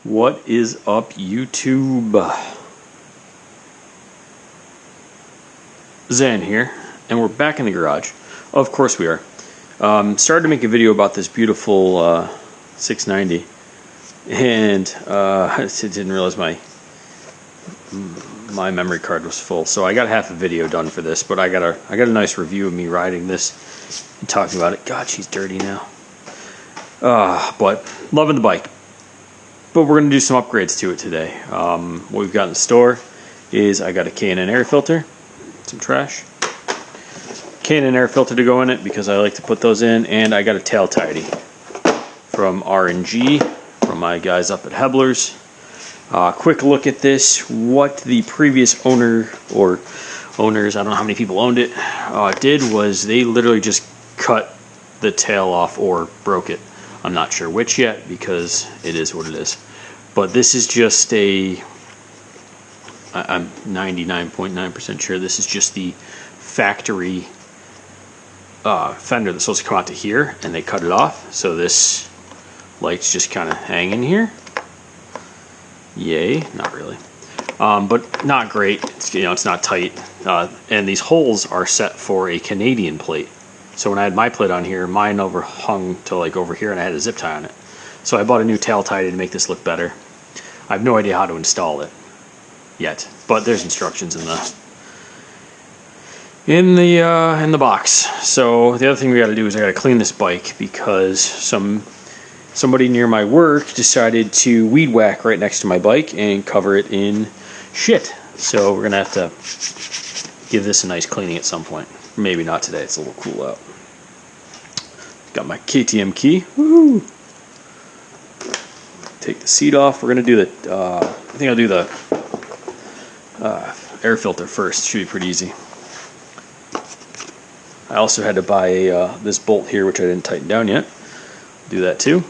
What is up, YouTube? Zan here, and we're back in the garage. Of course we are. Started to make a video about this beautiful 690, and I didn't realize my memory card was full, so I got half a video done for this. But I got a nice review of me riding this and talking about it. God, she's dirty now. But loving the bike. But we're going to do some upgrades to it today. What we've got in the store is I got a K&N air filter, some trash, K&N air filter to go in it because I like to put those in, and I got a tail tidy from R&G, from my guys up at Hebelers. Quick look at this. What the previous owner or owners, I don't know how many people owned it, did was they literally just cut the tail off or broke it. I'm not sure which yet because it is what it is. But this is just I'm 99.9% sure this is just the factory fender that's supposed to come out to here, and they cut it off. So this light's just kind of hanging here. Yay, not really. But not great. It's not tight. And these holes are set for a Canadian plate. So when I had my plate on here, mine overhung to like over here, and I had a zip tie on it. So I bought a new tail tidy to make this look better. I have no idea how to install it yet, but there's instructions in the box. So the other thing we got to do is I got to clean this bike because somebody near my work decided to weed whack right next to my bike and cover it in shit. So we're gonna have to give this a nice cleaning at some point. Maybe not today, it's a little cool out. Got my KTM key. Woo! Take the seat off. We're going to do I think I'll do the air filter first. Should be pretty easy. I also had to buy this bolt here, which I didn't tighten down yet. Do that too.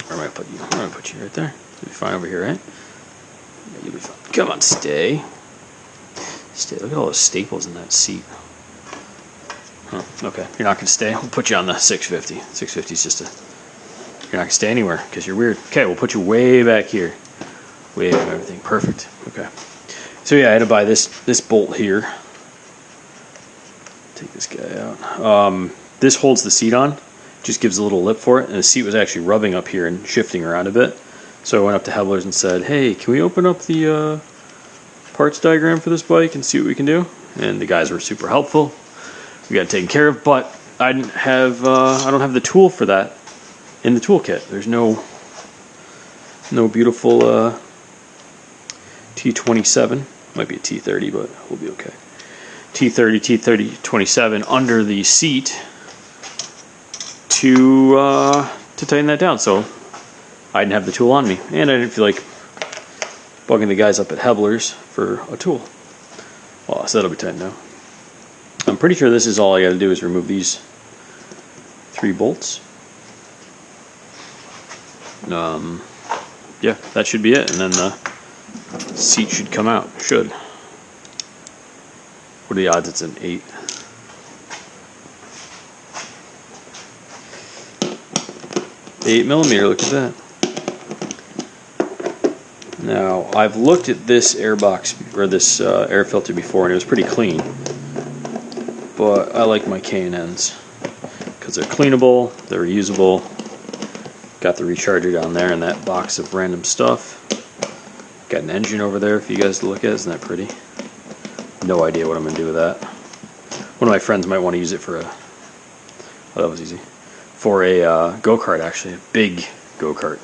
Where am I going to put you? I'm going to put you right there. You'll be fine over here, right? Yeah, you'll be fine. Come on, stay. Look at all those staples in that seat. Huh, okay, you're not going to stay. We'll put you on the 650. 650 is just you're not going to stay anywhere because you're weird. Okay, we'll put you way back here. Way from everything. Perfect. Okay. So yeah, I had to buy this bolt here. Take this guy out. This holds the seat on. Just gives a little lip for it. And the seat was actually rubbing up here and shifting around a bit. So I went up to Hebelers and said, hey, can we open up the parts diagram for this bike and see what we can do? And the guys were super helpful. We got it taken care of, but I don't have the tool for that in the toolkit. There's no beautiful T27. Might be a T30, but we'll be okay. T30, T3027 under the seat to tighten that down. So I didn't have the tool on me, and I didn't feel like bugging the guys up at Hebelers for a tool. Well, so that'll be tightened now. I'm pretty sure this is all I got to do is remove these 3 bolts. Yeah, that should be it, and then the seat should come out. Should. What are the odds it's an 8? $8mm, look at that. Now, I've looked at this air box, or this air filter before, and it was pretty clean. But I like my K&Ns because they're cleanable, they're reusable. Got the recharger down there in that box of random stuff. Got an engine over there for you guys to look at. Isn't that pretty? No idea what I'm going to do with that. One of my friends might want to use it for that was easy. For a go-kart, actually. A big go-kart.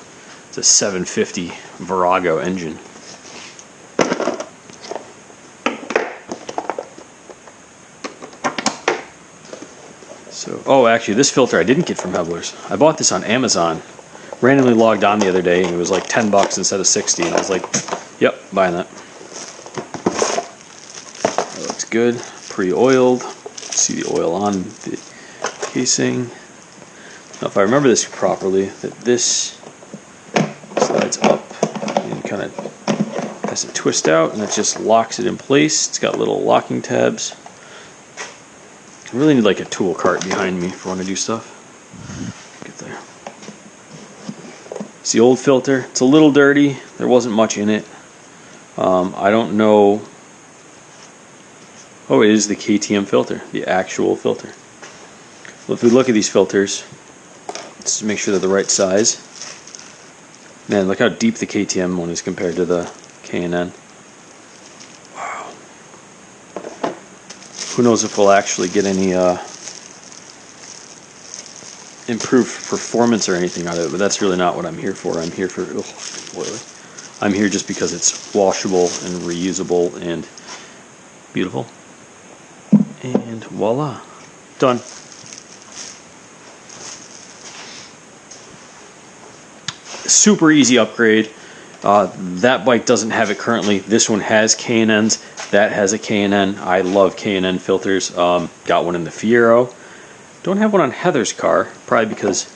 It's a 750 Virago engine. So, oh, actually, this filter I didn't get from Hebelers. I bought this on Amazon. Randomly logged on the other day, and it was like $10 instead of 60, and I was like, yep, buying that. That looks good. Pre-oiled. See the oil on the casing. Now, if I remember this properly, that this slides up and kind of has to twist out, and it just locks it in place. It's got little locking tabs. I really need like a tool cart behind me for when I do stuff. Get there. It's the old filter. It's a little dirty. There wasn't much in it. I don't know. Oh, it is the KTM filter, the actual filter. Well, if we look at these filters, let's make sure they're the right size. Man, look how deep the KTM one is compared to the K&N. Wow. Who knows if we'll actually get any improved performance or anything out of it, but that's really not what I'm here for. I'm here for, I'm here just because it's washable and reusable and beautiful. And voila, done. Super easy upgrade. That bike doesn't have it currently. This one has K&Ns. That has a K&N. I love K&N filters. Got one in the Fiero. Don't have one on Heather's car, probably because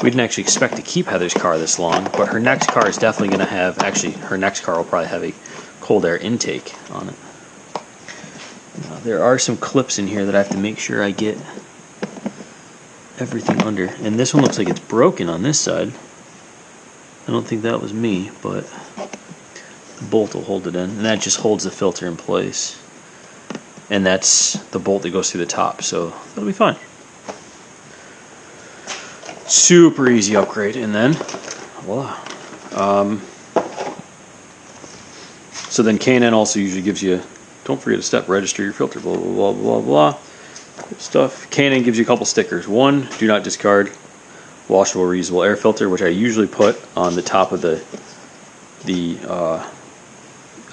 we didn't actually expect to keep Heather's car this long, but her next car is definitely going to have, actually her next car will probably have a cold air intake on it. Now, there are some clips in here that I have to make sure I get everything under. And this one looks like it's broken on this side. I don't think that was me, but the bolt will hold it in, and that just holds the filter in place. And that's the bolt that goes through the top, so that'll be fine. Super easy upgrade, and then voila. So then K&N also usually gives you, don't forget to step register your filter, blah blah blah blah blah. Good stuff. K&N gives you a couple stickers. One, do not discard, washable reusable air filter, which I usually put on the top of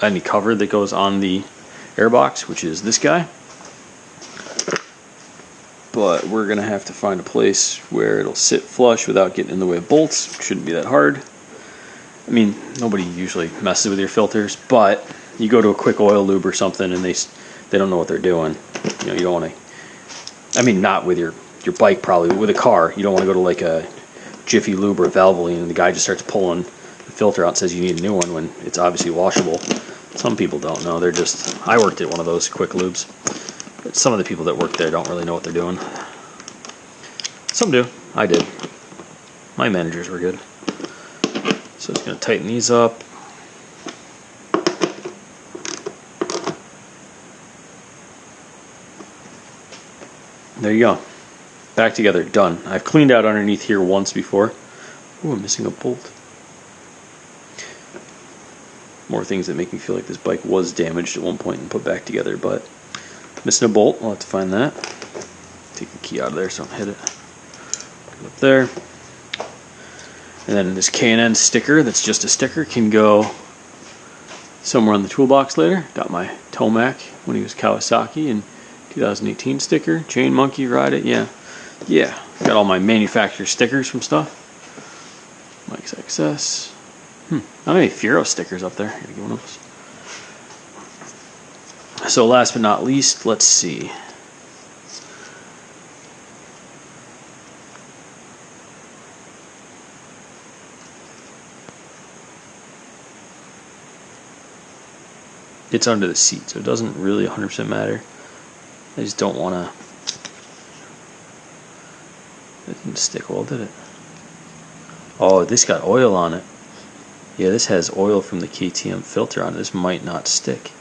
any cover that goes on the air box, which is this guy. But we're gonna have to find a place where it'll sit flush without getting in the way of bolts. It shouldn't be that hard. I mean, nobody usually messes with your filters, but you go to a quick oil lube or something and they don't know what they're doing. You know, you don't want to. I mean, not with your bike probably, but with a car, you don't want to go to like a Jiffy Lube or Valvoline and the guy just starts pulling the filter out and says you need a new one when it's obviously washable. Some people don't know. They're just. I worked at one of those quick lubes. But some of the people that work there don't really know what they're doing. Some do. I did. My managers were good. So just going to tighten these up. There you go. Back together. Done. I've cleaned out underneath here once before. Ooh, I'm missing a bolt. More things that make me feel like this bike was damaged at one point and put back together, but missing a bolt. I'll have to find that. Take the key out of there so I don't hit it. Put it up there. And then this K&N sticker, that's just a sticker, can go somewhere on the toolbox later. Got my Tomac when he was Kawasaki in 2018 sticker. Chain Monkey, ride it, yeah. Yeah, got all my manufacturer stickers from stuff. Mike's XS. Not many Fiero stickers up there. Gotta get one of those. So last but not least, let's see. It's under the seat, so it doesn't really 100% matter. I just don't want to. It didn't stick well, did it? Oh, this got oil on it. Yeah, this has oil from the KTM filter on it. This might not stick.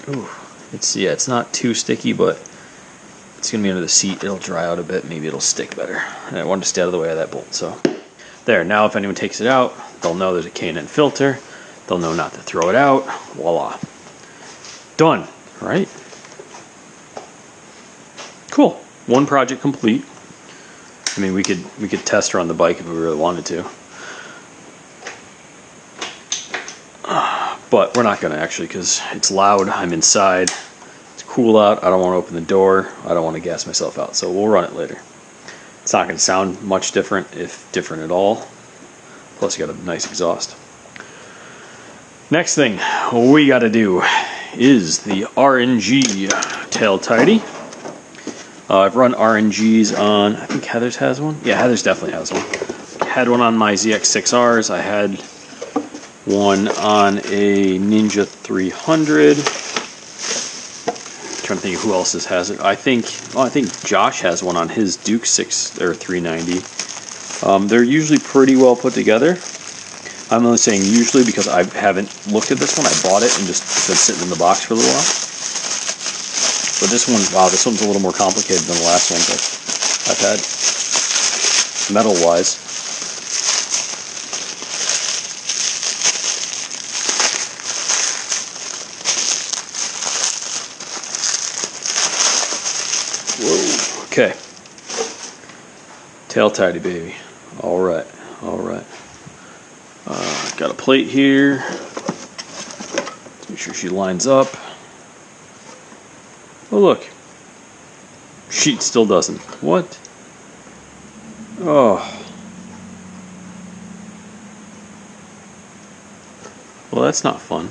Ooh, it's not too sticky, but it's gonna be under the seat. It'll dry out a bit. Maybe it'll stick better. And I wanted to stay out of the way of that bolt. So there. Now, if anyone takes it out, they'll know there's a K&N filter. They'll know not to throw it out. Voila. Done. Right? Cool. One project complete. I mean, we could test run the bike if we really wanted to. But we're not going to actually because it's loud. I'm inside. It's cool out. I don't want to open the door. I don't want to gas myself out. So we'll run it later. It's not going to sound much different, if different at all. Plus, you got a nice exhaust. Next thing we got to do is the R&G Tail Tidy. I've run R&Gs on, I think Heather's has one. Yeah, Heather's definitely has one. Had one on my ZX6Rs. I had one on a Ninja 300. Trying to think of who else has it. I think Josh has one on his Duke 390. They're usually pretty well put together. I'm only saying usually because I haven't looked at this one. I bought it and just it's been sitting in the box for a little while. But this one, wow, this one's a little more complicated than the last ones I've had, metal-wise. Whoa, okay. Tail tidy, baby. All right, all right. Got a plate here. Make sure she lines up. Oh, look. Sheet still doesn't. What? Oh. Well, that's not fun.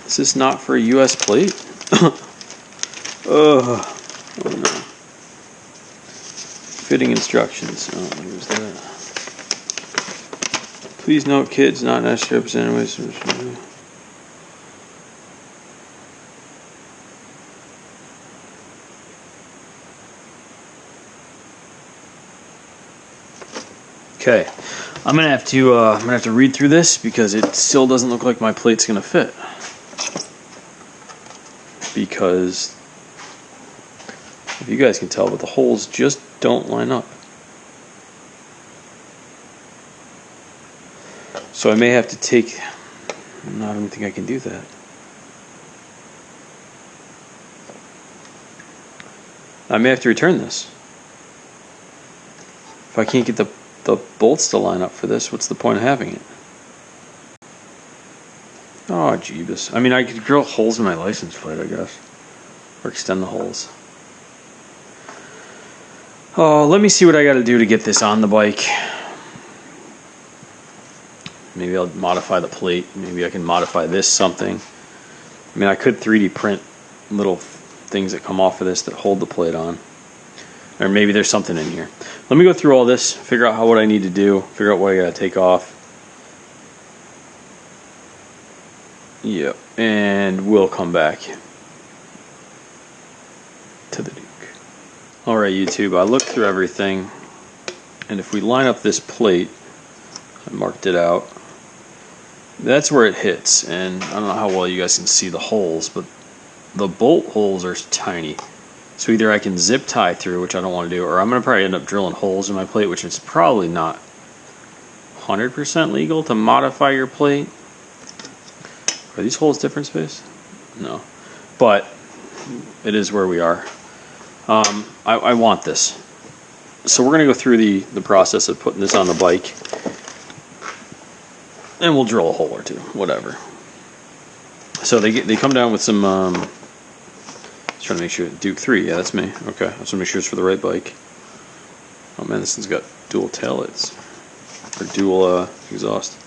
Is this not for a US plate? Oh no. Fitting instructions. Oh, there's that. Please note, kids not necessarily represented. Okay, I'm gonna have to read through this because it still doesn't look like my plate's gonna fit. Because if you guys can tell, but the holes just don't line up. So I may have to take. No, I don't think I can do that. I may have to return this. If I can't get the bolts to line up for this, what's the point of having it? Oh, jeebus. I mean, I could drill holes in my license plate, I guess. Or extend the holes. Oh, let me see what I gotta do to get this on the bike. Maybe I'll modify the plate. Maybe I can modify this something. I mean, I could 3D print little things that come off of this that hold the plate on. Or maybe there's something in here. Let me go through all this, figure out what I need to do, figure out what I gotta take off. Yep, and we'll come back to the Duke. Alright, YouTube, I looked through everything, and if we line up this plate, I marked it out, that's where it hits, and I don't know how well you guys can see the holes, but the bolt holes are tiny. So either I can zip tie through, which I don't want to do, or I'm going to probably end up drilling holes in my plate, which is probably not 100% legal to modify your plate. Are these holes different space? No. But it is where we are. I want this. So we're going to go through the process of putting this on the bike. And we'll drill a hole or two, whatever. So they come down with some... trying to make sure Duke 3, yeah, that's me. Okay, I just want to make sure it's for the right bike. Oh man, this thing's got dual taillights or dual exhaust.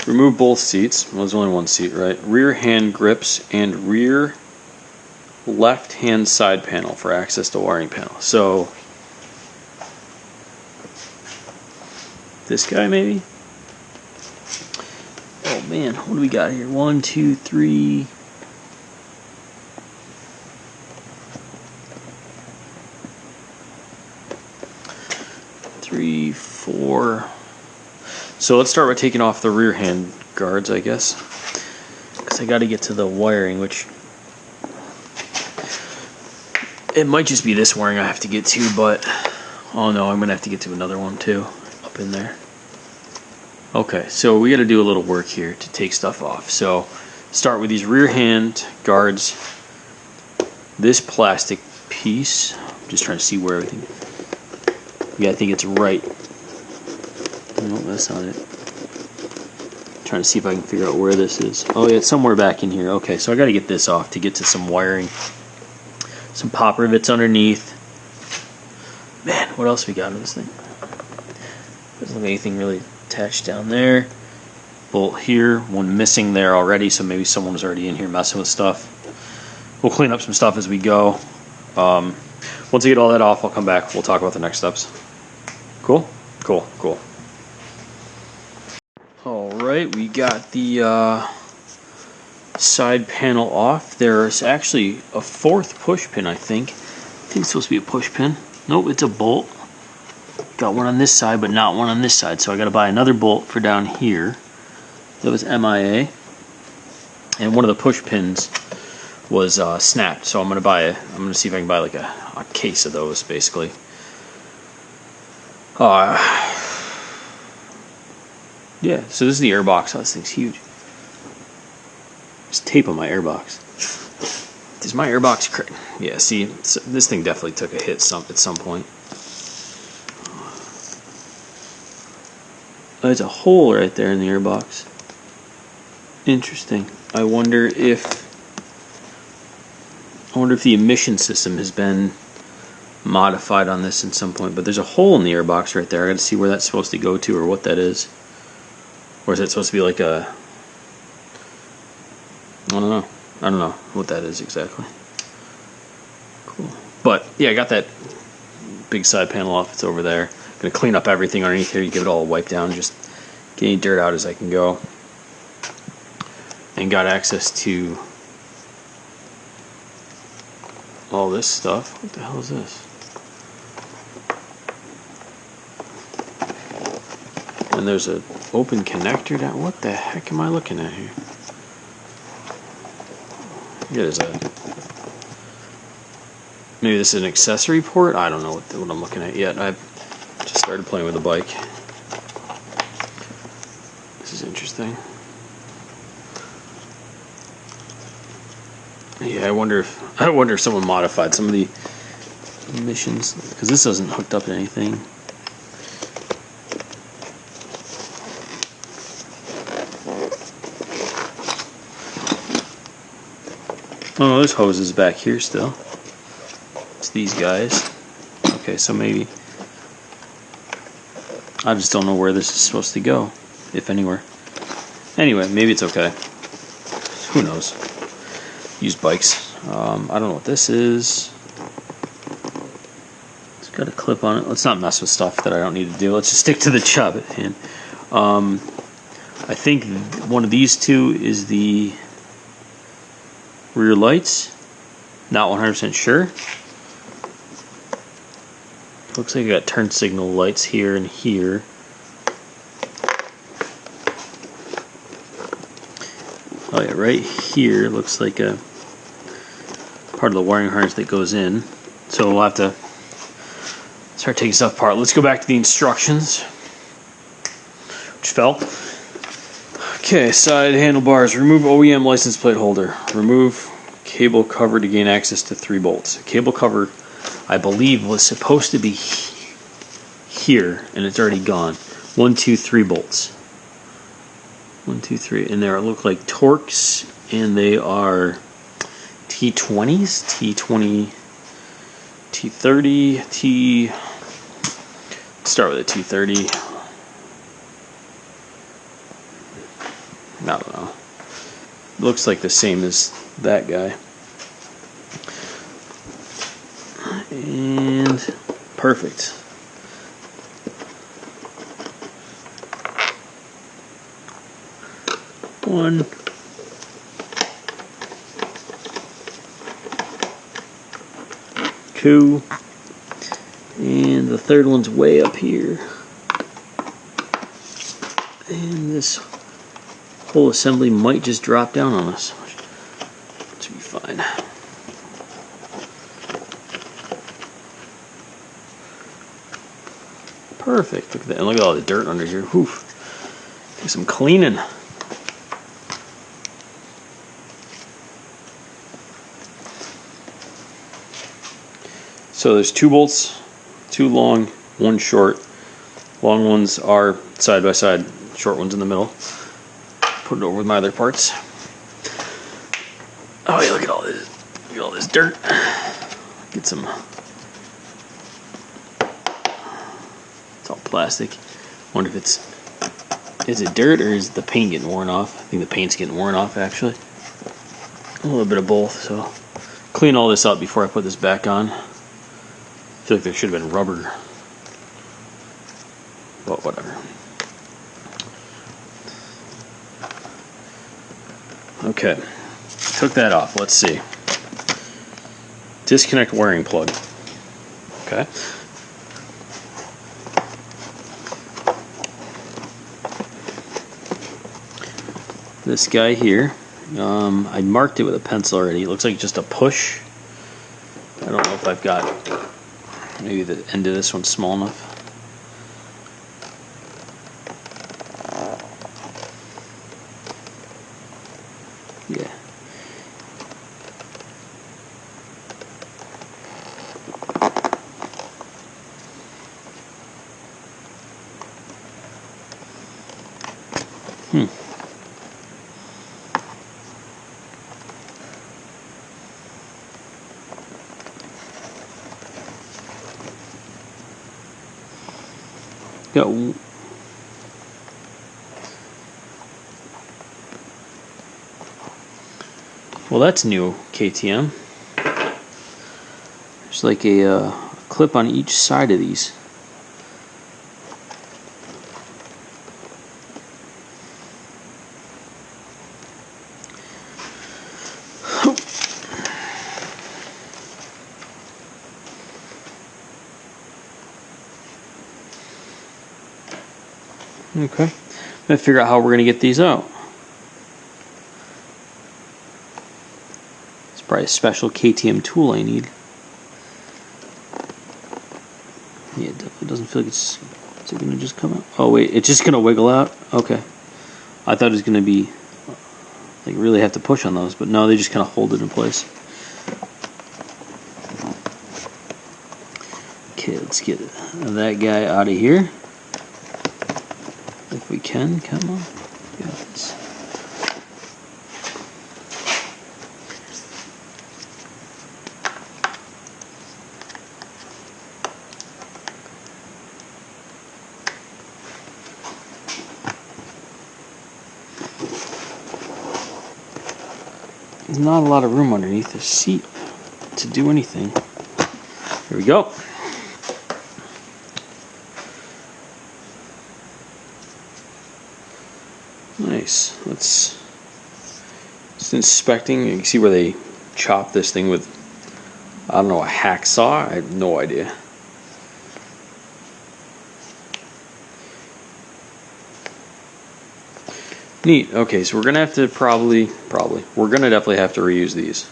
Remove both seats. Well, there's only one seat, right? Rear hand grips and rear left hand side panel for access to wiring panel. So this guy maybe. Oh man, what do we got here? 1, 2, 3. Three, 4. So let's start by taking off the rear hand guards, I guess. Because I got to get to the wiring, which it might just be this wiring I have to get to, but oh no, I'm going to have to get to another one too, up in there. Okay, so we got to do a little work here to take stuff off. So start with these rear hand guards. This plastic piece, I'm just trying to see where everything. Yeah, I think it's right. No, that's not it. Trying to see if I can figure out where this is. Oh yeah, it's somewhere back in here. Okay, so I got to get this off to get to some wiring. Some pop rivets underneath. Man, what else we got in this thing? Doesn't look like anything really attached down there. Bolt here, one missing there already, so maybe someone was already in here messing with stuff. We'll clean up some stuff as we go. Once I get all that off, I'll come back. We'll talk about the next steps. Cool? Cool, cool. Alright, we got the side panel off. There's actually a fourth push pin, I think. I think it's supposed to be a push pin. Nope, it's a bolt. Got one on this side, but not one on this side. So I got to buy another bolt for down here. That was MIA. And one of the push pins was snapped. So I'm gonna see if I can buy like a case of those, basically. Yeah. So this is the airbox. Oh, this thing's huge. There's tape on my airbox. Is my airbox cracked? Yeah. See, this thing definitely took a hit at some point. There's a hole right there in the airbox. Interesting. I wonder if the emission system has been modified on this at some point. But there's a hole in the airbox right there. I got to see where that's supposed to go to or what that is. Or is it supposed to be like a... I don't know. I don't know what that is exactly. Cool. But yeah, I got that big side panel off. It's over there. Gonna clean up everything underneath here. Give it all a wipe down. Just get any dirt out as I can go. And got access to all this stuff. What the hell is this? And there's an open connector down. What the heck am I looking at here? Maybe this is an accessory port? I don't know what I'm looking at yet. I've just started playing with the bike. This is interesting. Yeah, I wonder if someone modified some of the emissions, because this isn't hooked up to anything. Oh, there's hoses back here still. It's these guys. Okay, so maybe I just don't know where this is supposed to go, if anywhere. Anyway, maybe it's okay. Who knows? Used bikes. I don't know what this is. It's got a clip on it. Let's not mess with stuff that I don't need to do. Let's just stick to the job at hand. I think one of these two is the rear lights. Not 100% sure. Looks like I got turn signal lights here and here. Oh yeah, right here looks like a part of the wiring harness that goes in. So we'll have to start taking stuff apart. Let's go back to the instructions, which fell. Okay, side handlebars. Remove OEM license plate holder. Remove cable cover to gain access to 3 bolts. Cable cover, I believe, was supposed to be here, and it's already gone. 1, 2, 3 bolts. 1, 2, 3, and they look like Torx, and they are T20s, T20, T30, let's start with a T30. I don't know. Looks like the same as that guy. And perfect. One. Two. And the third one's way up here. And this whole assembly might just drop down on us. Should be fine. Perfect. Look at that. And look at all the dirt under here. Whew. Do some cleaning. So there's 2 bolts, 2 long, 1 short. Long ones are side by side, short ones in the middle. Put it over with my other parts. Oh yeah, look at all this. Look at all this dirt. Get some. It's all plastic. Wonder if is it dirt or is the paint getting worn off? I think the paint's getting worn off actually. A little bit of both. So clean all this up before I put this back on. feel like there should have been rubber. But whatever. Okay. Took that off. Let's see. Disconnect wiring plug. Okay. This guy here, I marked it with a pencil already. It looks like just a push. I don't know if I've got, maybe the end of this one's small enough. Yeah. Got well, that's new KTM. There's like a clip on each side of these. Okay, let's figure out how we're going to get these out. It's probably a special KTM tool I need. Yeah, it definitely doesn't feel like it's... Is it going to just come out? Oh wait, it's just going to wiggle out? Okay. I thought it was going to be... like really have to push on those, but no, they just kind of hold it in place. Okay, let's get that guy out of here. If we can, come on. Got this. There's not a lot of room underneath the seat to do anything. Here we go. Nice. Let's just inspecting. You can see where they chop this thing with, I don't know, a hacksaw. I have no idea. Neat. Okay, so we're gonna have to we're gonna definitely have to reuse these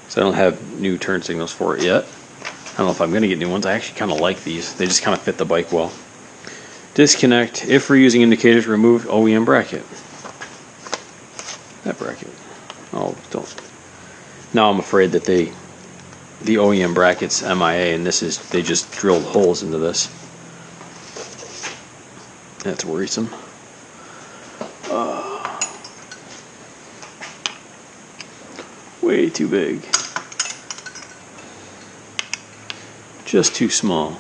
because I don't have new turn signals for it yet. I don't know if I'm gonna get new ones. I actually kind of like these. They just kind of fit the bike well. Disconnect. If we're using indicators, remove OEM bracket. That bracket. Oh, don't. Now I'm afraid that the OEM bracket's MIA, and this is, they just drilled holes into this. That's worrisome. Way too big. Just too small.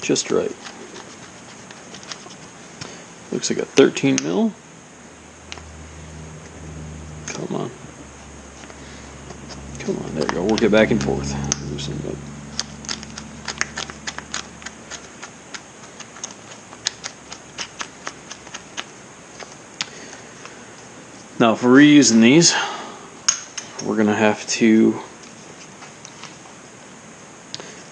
Just right. Looks like a 13 mil. Come on. Come on, there you go. Work it back and forth. Loosen it up. Now, if we're reusing these, we're going to have to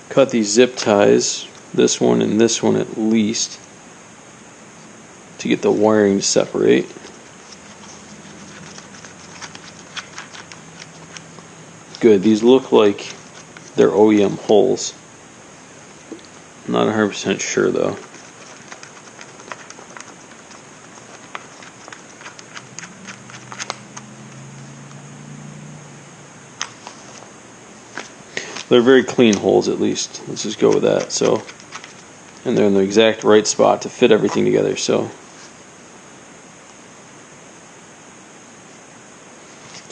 cut these zip ties, this one and this one at least, to get the wiring to separate. Good, these look like they're OEM holes. Not 100% sure though. They're very clean holes at least. Let's just go with that. So, and they're in the exact right spot to fit everything together. So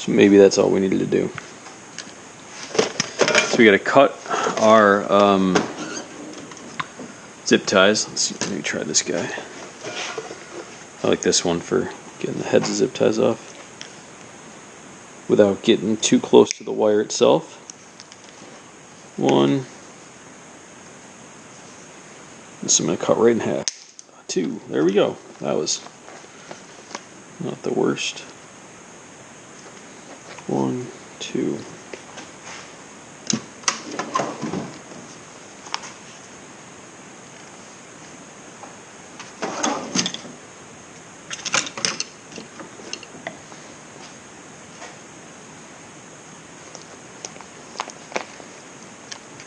maybe that's all we needed to do. So we got to cut our zip ties. Let's see, let me try this guy. I like this one for getting the heads of zip ties off. without getting too close to the wire itself. 1. This I'm going to cut right in half. 2. There we go. That was not the worst. 1, 2.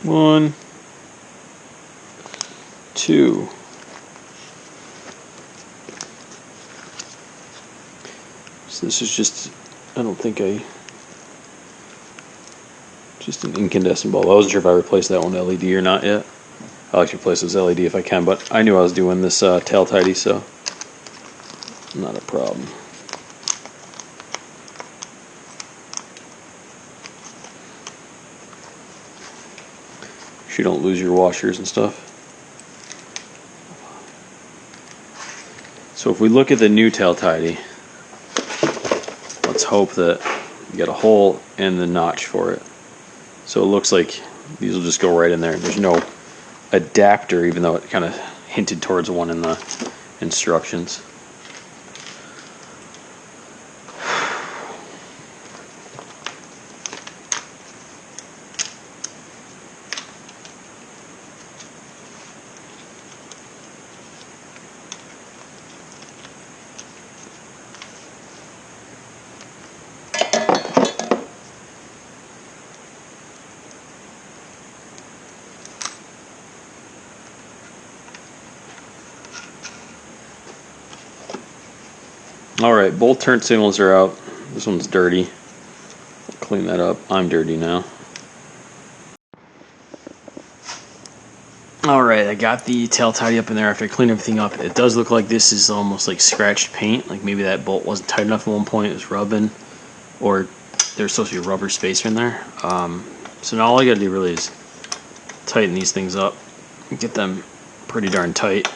One, 2. So this is just, I don't think just an incandescent bulb. I wasn't sure if I replaced that one LED or not yet. I'll actually replace this LED if I can, but I knew I was doing this tail tidy, so not a problem. You don't lose your washers and stuff. So if we look at the new tail tidy, let's hope that you get a hole and the notch for it. So it looks like these will just go right in there. There's no adapter, even though it kind of hinted towards one in the instructions. Alright, both turn signals are out. This one's dirty. I'll clean that up. I'm dirty now. Alright, I got the tail tidy up in there after I cleaned everything up. It does look like this is almost like scratched paint. Like maybe that bolt wasn't tight enough at one point. It was rubbing. Or there's supposed to be a rubber spacer in there. So now all I gotta do really is tighten these things up. Get them pretty darn tight.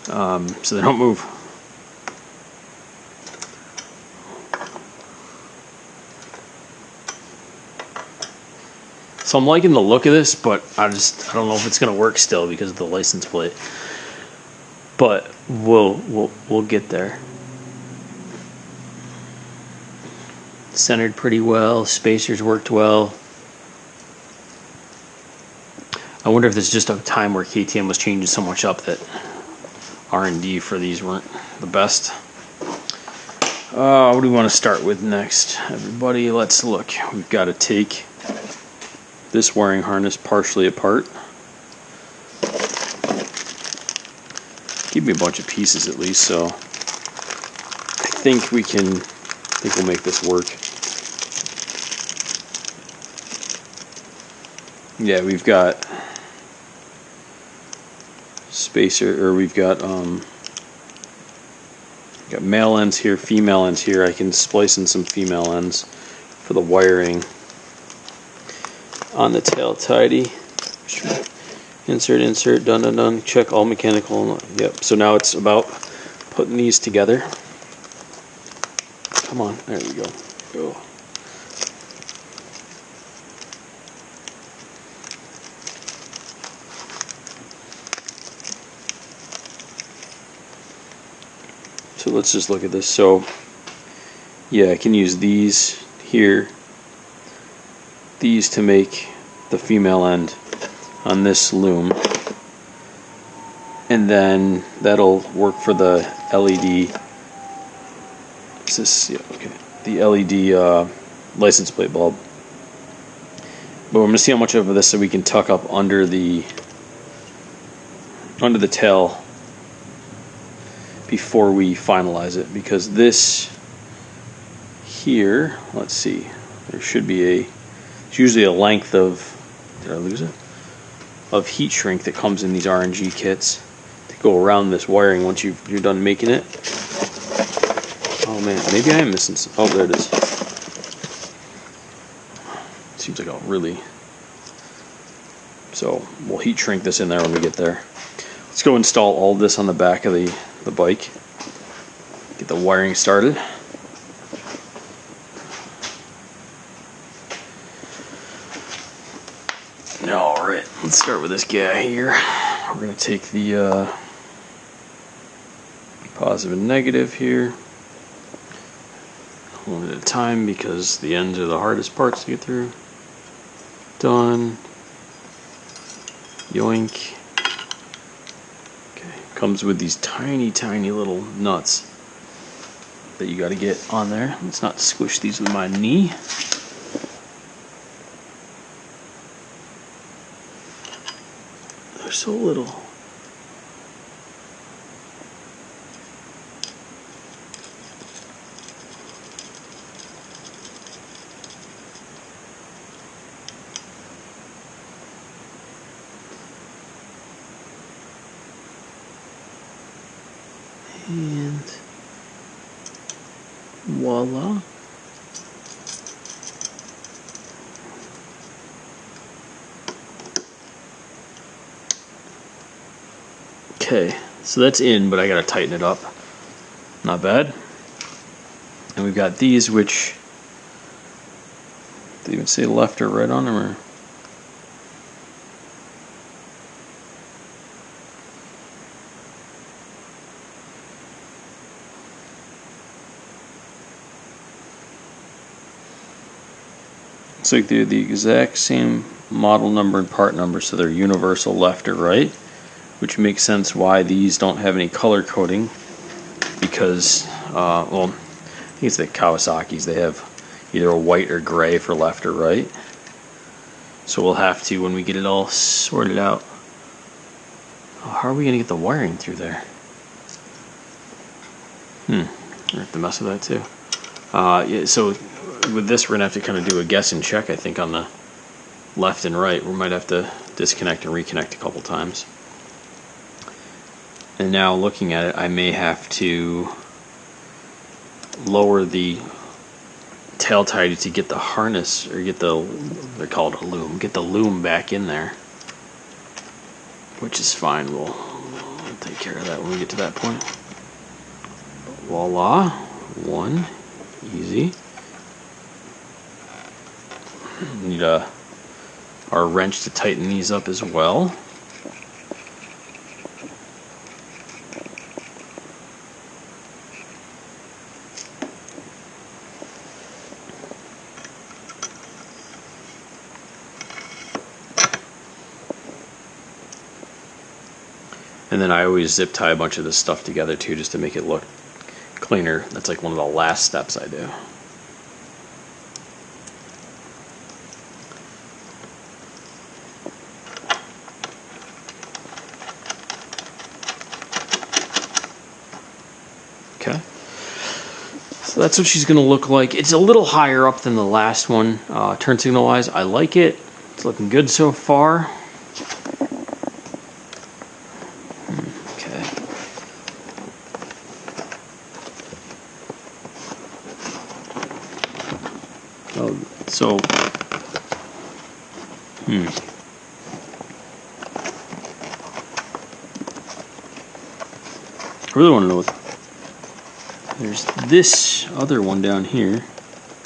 So they don't move. So I'm liking the look of this, but I don't know if it's gonna work still because of the license plate. But we'll get there. Centered pretty well, spacers worked well. I wonder if this is just a time where KTM was changing so much up that R&D for these weren't the best. What do we want to start with next? Everybody, let's look. We've got to take this wiring harness partially apart. Give me a bunch of pieces at least, so I think we'll make this work. Yeah, we've got spacer, or we've got male ends here, female ends here. I can splice in some female ends for the wiring on the tail tidy. Insert, done. Check all mechanical. Yep. So now it's about putting these together. Come on, there we go. Go. So let's just look at this. So yeah, I can use these here, these to make the female end on this loom, and then that'll work for the LED. Is this, yeah, okay, the LED license plate bulb. But we're going to see how much of this that we can tuck up under the tail before we finalize it, because this here, let's see, there should be it's usually a length of, did I lose it? Of heat shrink that comes in these R&G kits to go around this wiring once you're done making it. Oh man, maybe I am missing some. Oh, there it is. Seems like so we'll heat shrink this in there when we get there. Let's go install all of this on the back of the bike. Get the wiring started. Alright, let's start with this guy here. We're going to take the positive and negative here, one at a time because the ends are the hardest parts to get through. Done. Yoink. Okay, comes with these tiny, tiny little nuts that you got to get on there. Let's not squish these with my knee. They're so little. And voila. Okay, so that's in, but I gotta tighten it up. Not bad. And we've got these, which, did they even say left or right on them? Or? Looks like they're the exact same model number and part number, so they're universal left or right, which makes sense why these don't have any color coding, because, well, I think it's the Kawasaki's, they have either a white or gray for left or right. So we'll have to, when we get it all sorted out, how are we going to get the wiring through there? We have to mess with that too. Yeah, so with this, we're going to have to kind of do a guess and check, I think, on the left and right. We might have to disconnect and reconnect a couple times. And now looking at it, I may have to lower the tail tidy to get the harness, or get the, they're called a loom, get the loom back in there. Which is fine, we'll take care of that when we get to that point. Voila, one, easy. Need our wrench to tighten these up as well. And then I always zip tie a bunch of this stuff together too, just to make it look cleaner. That's like one of the last steps I do. Okay. So that's what she's going to look like. It's a little higher up than the last one, turn signal wise. I like it. It's looking good so far. So, I really want to know what, there's this other one down here.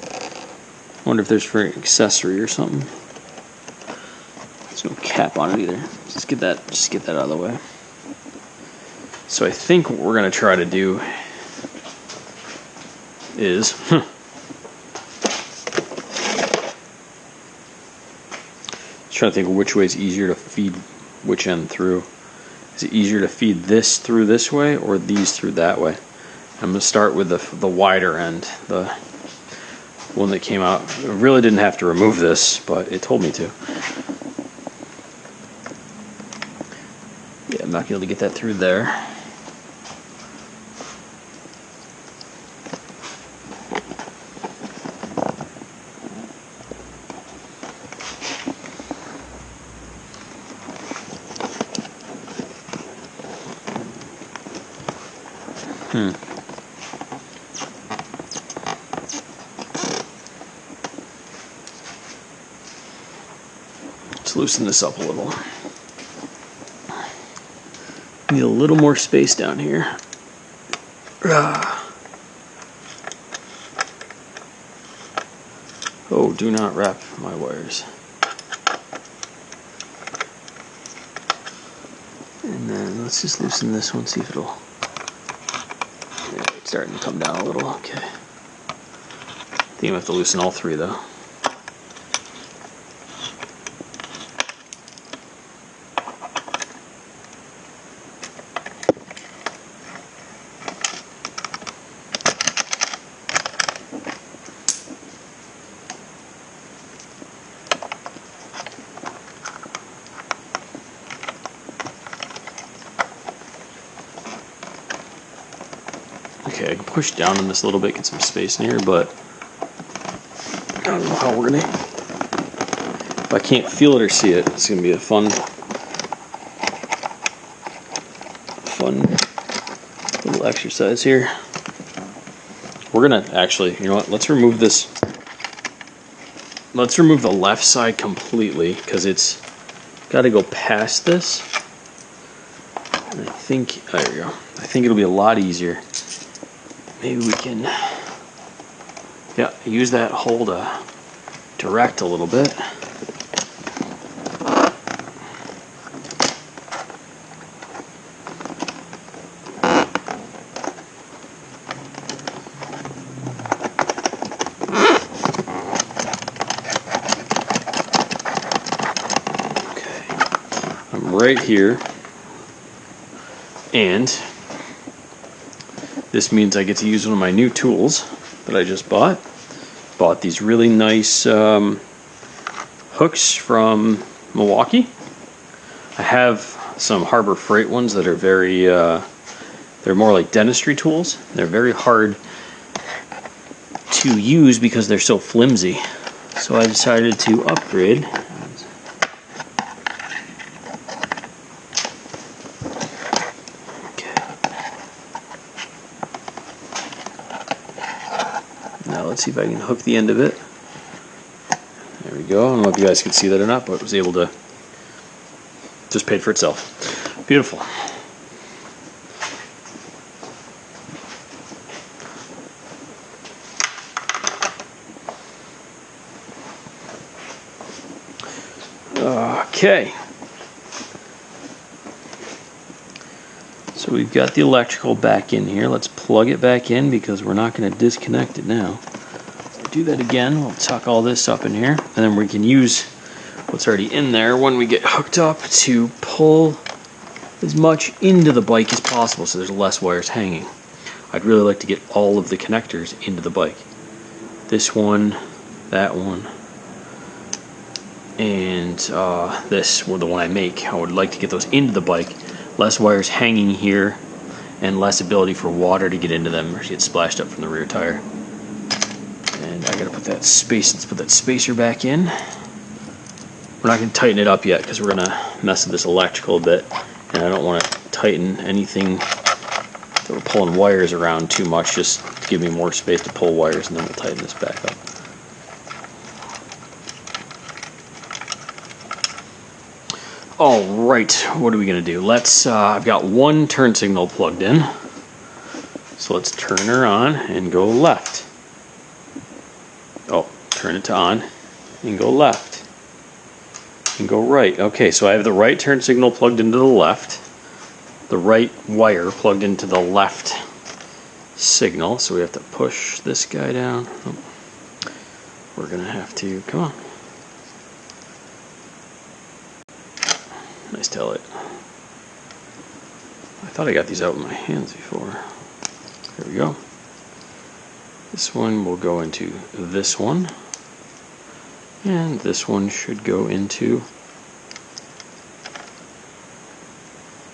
I wonder if there's for an accessory or something. There's no cap on it either. Just get that out of the way. So I think what we're gonna try to do is trying to think of which way is easier to feed which end through. Is it easier to feed this through this way or these through that way? I'm going to start with the wider end, the one that came out. I really didn't have to remove this, but it told me to. Yeah, I'm not going to be able to get that through there. Let's loosen this up a little. Need a little more space down here. Oh, do not wrap my wires. And then let's just loosen this one, see if it'll... Yeah, it's starting to come down a little, okay. I think I have to loosen all three though. Okay, I can push down on this a little bit, get some space in here, but I don't know how we're gonna... If I can't feel it or see it, it's gonna be a fun little exercise here. We're gonna actually, you know what, let's remove this. Let's remove the left side completely, because it's got to go past this. And I think, there we go. I think it'll be a lot easier. Maybe we can, yeah, use that hole to direct a little bit. Okay, I'm right here, and this means I get to use one of my new tools that I just bought. Bought these really nice hooks from Milwaukee. I have some Harbor Freight ones that are very, they're more like dentistry tools. They're very hard to use because they're so flimsy. So I decided to upgrade. Now let's see if I can hook the end of it. There we go. I don't know if you guys can see that or not, but it was able to, just paid for itself. Beautiful. Okay. So we've got the electrical back in here. Let's plug it back in because we're not going to disconnect it now. Do that again. We'll tuck all this up in here, and then we can use what's already in there when we get hooked up to pull as much into the bike as possible so there's less wires hanging. I'd really like to get all of the connectors into the bike. This one, that one, and this, well, the one I make. I would like to get those into the bike. Less wires hanging here and less ability for water to get into them or get splashed up from the rear tire. And I gotta put that let's put that spacer back in. We're not gonna tighten it up yet because we're gonna mess with this electrical a bit, and I don't want to tighten anything that we're pulling wires around too much. Just give me more space to pull wires, and then we'll tighten this back up. All right, what are we gonna do? Let's, I've got one turn signal plugged in. So let's turn her on and go left. Oh, turn it to on and go left. And go right. Okay, so I have the right turn signal plugged into the left. The right wire plugged into the left signal. So we have to push this guy down. Oh. We're gonna have to, come on. Nice tail light. I thought I got these out with my hands before. There we go. This one will go into this one. And this one should go into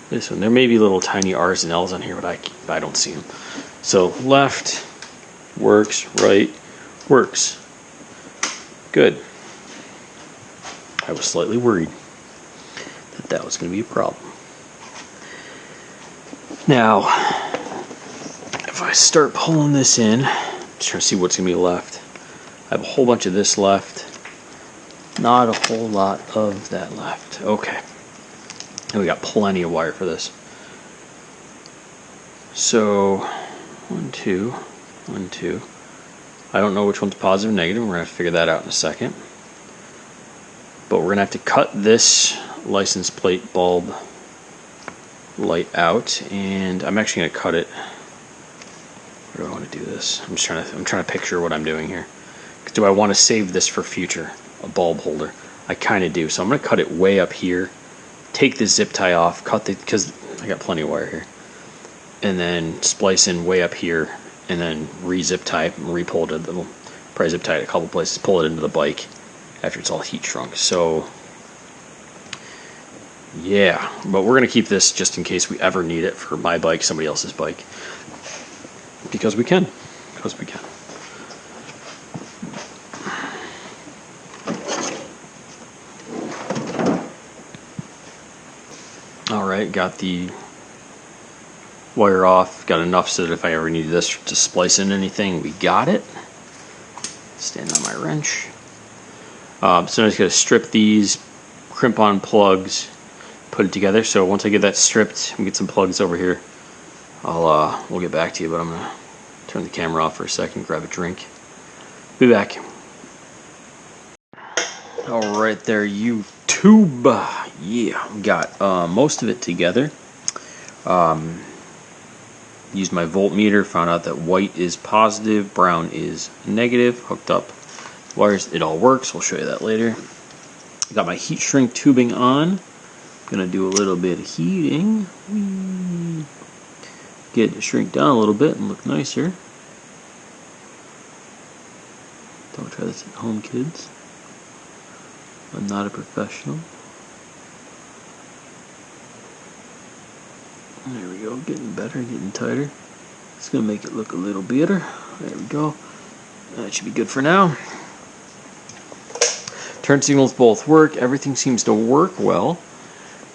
this one. There may be little tiny R's and L's on here, but I don't see them. So left works, right works. Good. I was slightly worried that was going to be a problem. Now, if I start pulling this in, just trying to see what's going to be left. I have a whole bunch of this left. Not a whole lot of that left. Okay. And we got plenty of wire for this. So, 1, 2, 1, 2. I don't know which one's positive and negative. We're going to figure that out in a second. But we're going to have to cut this license plate bulb light out, and I'm actually going to cut it. Where do I want to do this? I'm trying to picture what I'm doing here. Do I want to save this for future? A bulb holder. I kind of do. So I'm going to cut it way up here. Take the zip tie off. Because I got plenty of wire here. And then splice in way up here. And then re-zip tie. Re-pull it. Probably zip tie it a couple places. Pull it into the bike after it's all heat shrunk. So yeah. But we're going to keep this just in case we ever need it for my bike, somebody else's bike. Because we can. Because we can. Alright, got the wire off. Got enough so that if I ever needed this to splice in anything, we got it. Stand on my wrench. So I'm just going to strip these, crimp on plugs, put it together. So once I get that stripped, we get some plugs over here. We'll get back to you, but I'm gonna turn the camera off for a second, grab a drink. Be back. All right, there, YouTube. Yeah, got most of it together. Used my voltmeter, found out that white is positive, brown is negative. Hooked up wires, it all works. We'll show you that later. Got my heat shrink tubing on. Gonna do a little bit of heating. Get it to shrink down a little bit and look nicer. Don't try this at home, kids. I'm not a professional. There we go, getting better, getting tighter. It's gonna make it look a little better. There we go. That should be good for now. Turn signals both work. Everything seems to work well.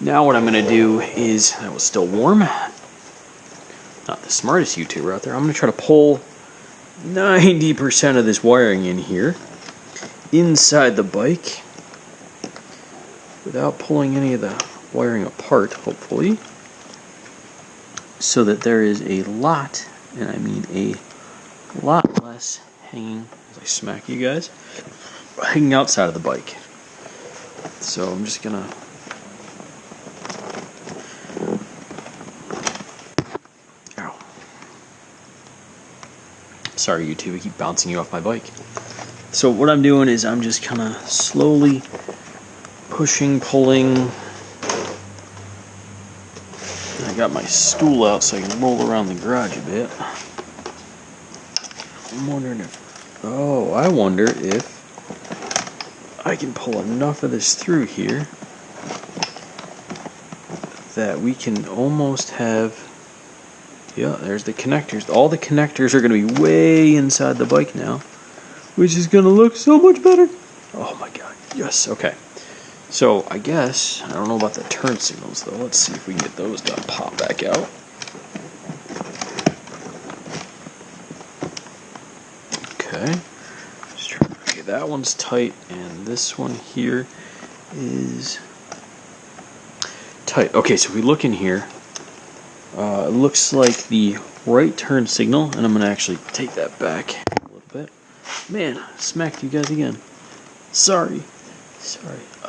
Now what I'm gonna do is, that was still warm. Not the smartest YouTuber out there. I'm going to try to pull 90% of this wiring in here inside the bike without pulling any of the wiring apart, hopefully, so that there is a lot, and I mean a lot less hanging, as I smack you guys, hanging outside of the bike. So I'm just going to sorry, YouTube, I keep bouncing you off my bike. So what I'm doing is I'm just kind of slowly pushing, pulling. I got my stool out so I can roll around the garage a bit. I'm wondering if, I wonder if I can pull enough of this through here that we can almost have. Yeah, there's the connectors. All the connectors are going to be way inside the bike now, which is going to look so much better. Oh my god, yes, okay. So, I guess, I don't know about the turn signals though. Let's see if we can get those to pop back out. Okay. Just trying to, okay, that one's tight, and this one here is tight. Okay, so if we look in here, it looks like the right turn signal, and I'm going to actually take that back a little bit. Man, I smacked you guys again. Sorry.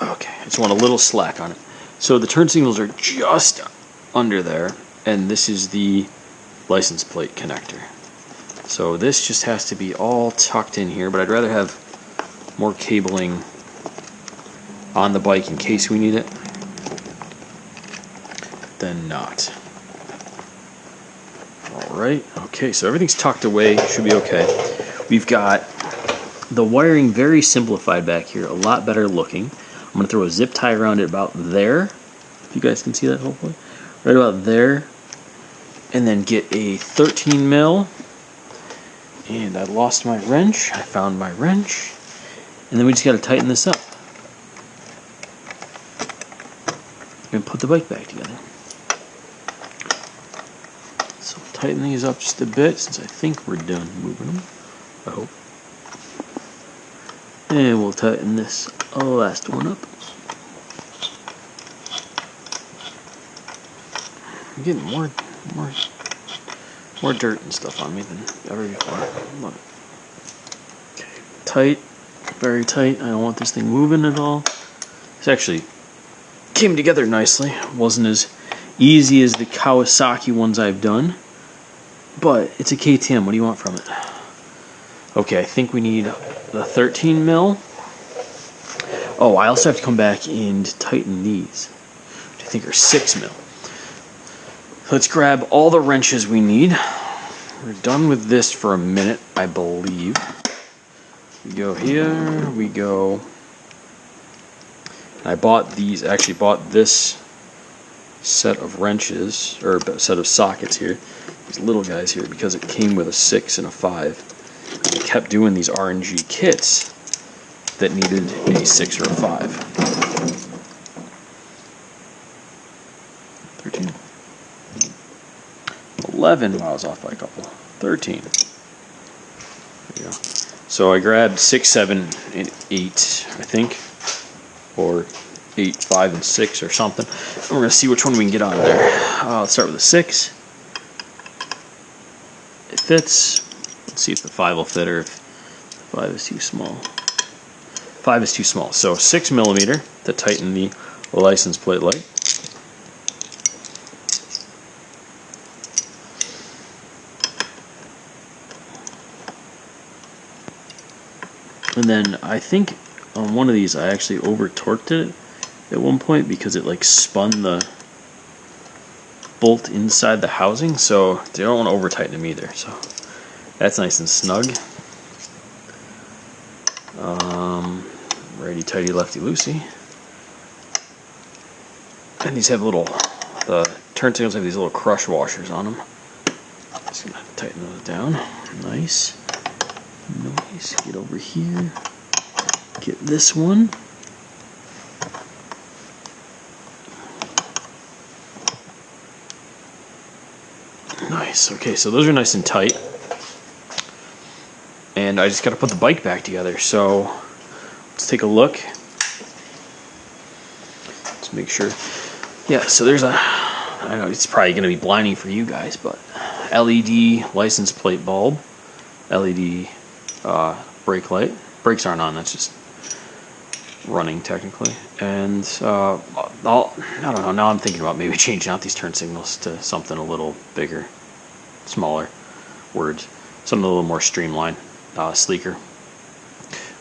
Okay, I just want a little slack on it. So the turn signals are just under there, and this is the license plate connector. So this just has to be all tucked in here, but I'd rather have more cabling on the bike in case we need it than not. Alright, okay, so everything's tucked away, should be okay. We've got the wiring very simplified back here, a lot better looking. I'm going to throw a zip tie around it about there, if you guys can see that hopefully. Right about there. And then get a 13 mil. And I lost my wrench, I found my wrench. And then we just got to tighten this up. And put the bike back together. So tighten these up just a bit since I think we're done moving them. I hope. And we'll tighten this last one up. I'm getting more dirt and stuff on me than ever before. Look. Okay, tight, very tight. I don't want this thing moving at all. This actually came together nicely. It wasn't as easy as the Kawasaki ones I've done, but it's a KTM. What do you want from it? Okay, I think we need the 13 mil. Oh, I also have to come back and tighten these, which I think are 6 mil. Let's grab all the wrenches we need. We're done with this for a minute, I believe. We go here, we go. I bought these, actually bought this set of wrenches, or set of sockets here, these little guys here, because it came with a 6 and a 5. And I kept doing these R&G kits that needed a 6 or a 5. 13. 11, wow, I was off by a couple. 13. There you go. So I grabbed 6, 7, and 8, I think. Or 8, 5, and 6 or something. And we're going to see which one we can get on there. Let's start with a 6. It fits. Let's see if the 5 will fit or if the 5 is too small. 5 is too small. So 6 millimeter to tighten the license plate light. And then I think on one of these I actually over torqued it at one point because it like spun the bolt inside the housing, so they don't want to over tighten them either. So that's nice and snug. Righty tighty, lefty loosey. And these have little, the turn signals have these little crush washers on them. Just gonna tighten those down. Nice. Nice. Get over here. Get this one. Nice. Okay, so those are nice and tight. And I just got to put the bike back together. So let's take a look. Let's make sure. Yeah, so there's a, I know it's probably going to be blinding for you guys, but LED license plate bulb, LED brake light. Brakes aren't on, that's just running technically. And I don't know, now I'm thinking about maybe changing out these turn signals to something a little bigger, smaller words, something a little more streamlined, sleeker.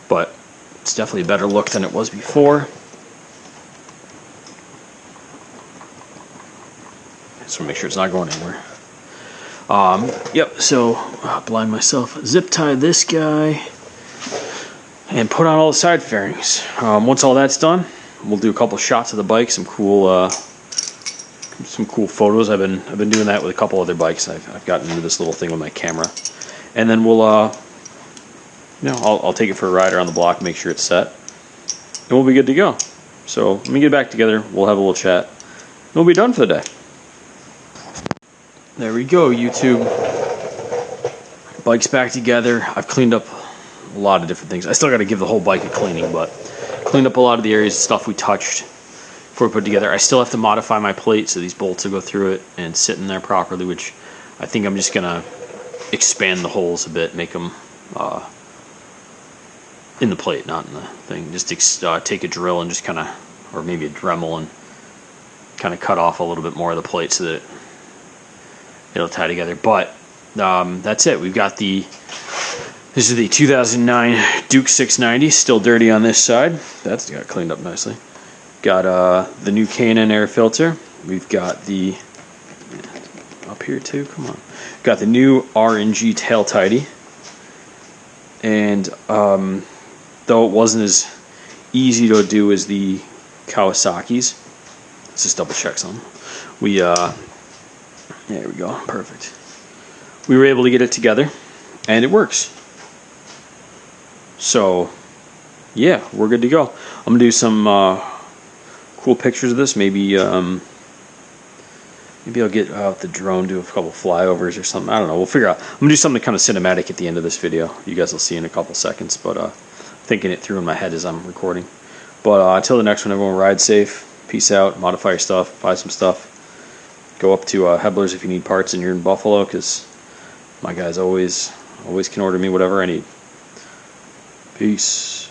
But it's definitely a better look than it was before. Just want to make sure it's not going anywhere. Yep, so blind myself. Zip tie this guy and put on all the side fairings. Once all that's done, we'll do a couple shots of the bike, some cool photos. I've been doing that with a couple other bikes. I've gotten into this little thing with my camera, and then we'll I'll take it for a ride around the block, make sure it's set, and we'll be good to go. So let me get back together. We'll have a little chat, and we'll be done for the day. There we go, YouTube. Bike's back together. I've cleaned up a lot of different things. I still got to give the whole bike a cleaning, but cleaned up a lot of the areas, stuff we touched before we put it together. I still have to modify my plate so these bolts will go through it and sit in there properly, which I think I'm just going to expand the holes a bit, make them in the plate, not in the thing. Just take a drill and just kind of, or maybe a Dremel, and kind of cut off a little bit more of the plate so that it'll tie together. But that's it. We've got this is the 2009 Duke 690, still dirty on this side. That's got cleaned up nicely. Got the new K&N air filter. We've got the, up here too, come on. Got the new R&G Tail Tidy. And though it wasn't as easy to do as the Kawasaki's, let's just double check some. There we go, perfect. We were able to get it together, and it works. So, yeah, we're good to go. I'm gonna do some cool pictures of this. Maybe I'll get out the drone, do a couple flyovers or something. I don't know. We'll figure out. I'm gonna do something kind of cinematic at the end of this video. You guys will see in a couple seconds. But thinking it through in my head as I'm recording. But until the next one, everyone, ride safe. Peace out. Modify your stuff. Buy some stuff. Go up to Hebelers if you need parts and you're in Buffalo, because my guys always can order me whatever I need. Peace.